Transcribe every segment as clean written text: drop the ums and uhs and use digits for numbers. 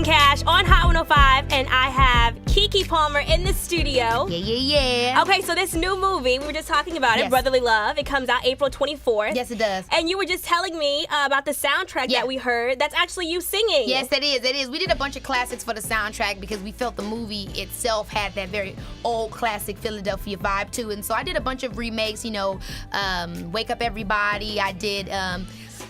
Kash on Hot 105, and I have Keke Palmer in the studio. Yeah. Okay, so this new movie, we were just talking about it, Brotherly Love. It comes out April 24th. Yes, it does. And you were just telling me about the soundtrack that we heard. That's actually you singing. Yes, it is. We did a bunch of classics for the soundtrack because we felt the movie itself had that very old classic Philadelphia vibe too. And so I did a bunch of remakes, Wake Up Everybody. I did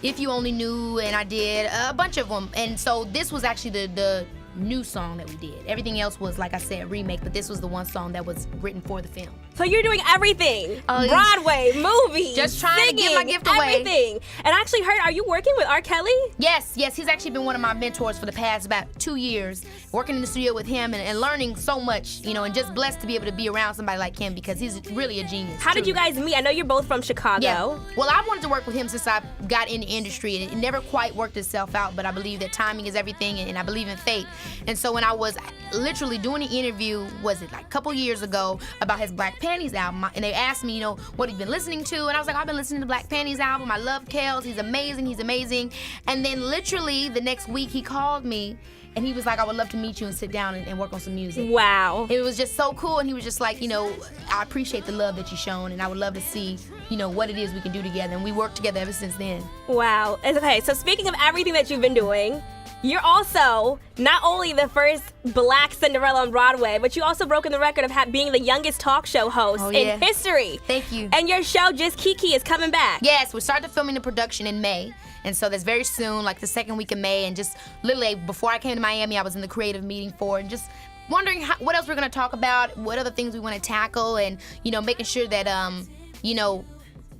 If You Only Knew, and I did a bunch of them. And so this was actually the new song that we did. Everything else was, like I said, remake, but this was the one song that was written for the film. So you're doing everything. Broadway, movies, just trying singing, to give my gift away. Everything. And I actually heard, are you working with R. Kelly? Yes. He's actually been one of my mentors for the past about 2 years, working in the studio with him and learning so much, and just blessed to be able to be around somebody like him because he's really a genius. How did you guys meet? I know you're both from Chicago. Yeah. Well, I wanted to work with him since I got in the industry, and it never quite worked itself out, but I believe that timing is everything, and I believe in fate. And so when I was literally doing an interview, was it like a couple years ago, about his Black Panties album, and they asked me, what he'd been listening to, and I was like, I've been listening to the Black Panties album. I love Kels. He's amazing. And then literally the next week he called me, and he was like, I would love to meet you and sit down and work on some music. Wow. It was just so cool, and he was just like, I appreciate the love that you've shown, and I would love to see, what it is we can do together. And we worked together ever since then. Wow. Okay, so speaking of everything that you've been doing, you're also not only the first Black Cinderella on Broadway, but you also broken the record of being the youngest talk show host in history. Thank you. And your show, Just Keke, is coming back. Yes, we started filming the production in May. And so that's very soon, like the second week of May. And just literally before I came to Miami, I was in the creative meeting for it, and just wondering what else we're going to talk about, what other things we want to tackle, and, making sure that,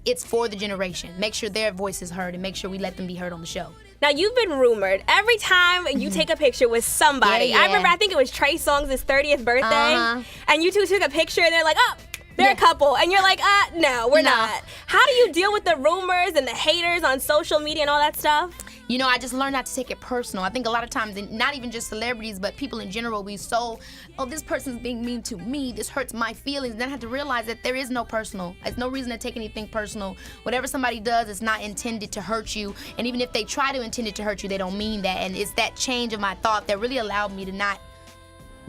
it's for the generation. Make sure their voice is heard and make sure we let them be heard on the show. Now, you've been rumored every time you take a picture with somebody. I remember, I think it was Trey Songz' 30th birthday, and you two took a picture, and they're like, oh, they're a couple. And you're like, no, we're not. How do you deal with the rumors and the haters on social media and all that stuff? I just learned not to take it personal. I think a lot of times, and not even just celebrities, but people in general, this person's being mean to me, this hurts my feelings. And then I have to realize that there is no personal. There's no reason to take anything personal. Whatever somebody does is not intended to hurt you. And even if they try to intend it to hurt you, they don't mean that. And it's that change of my thought that really allowed me to not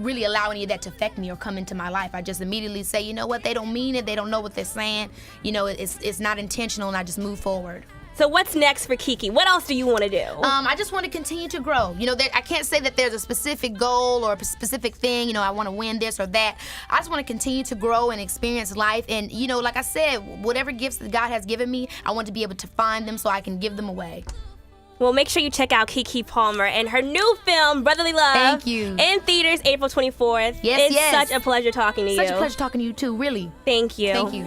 really allow any of that to affect me or come into my life. I just immediately say, you know what, they don't mean it, they don't know what they're saying. It's not intentional, and I just move forward. So what's next for Keke? What else do you want to do? I just want to continue to grow. I can't say that there's a specific goal or a specific thing, I want to win this or that. I just want to continue to grow and experience life. And, like I said, whatever gifts that God has given me, I want to be able to find them so I can give them away. Well, make sure you check out Keke Palmer and her new film, Brotherly Love. Thank you. In theaters, April 24th. Yes. It's such a pleasure talking to you. Such a pleasure talking to you, too, really. Thank you. Thank you.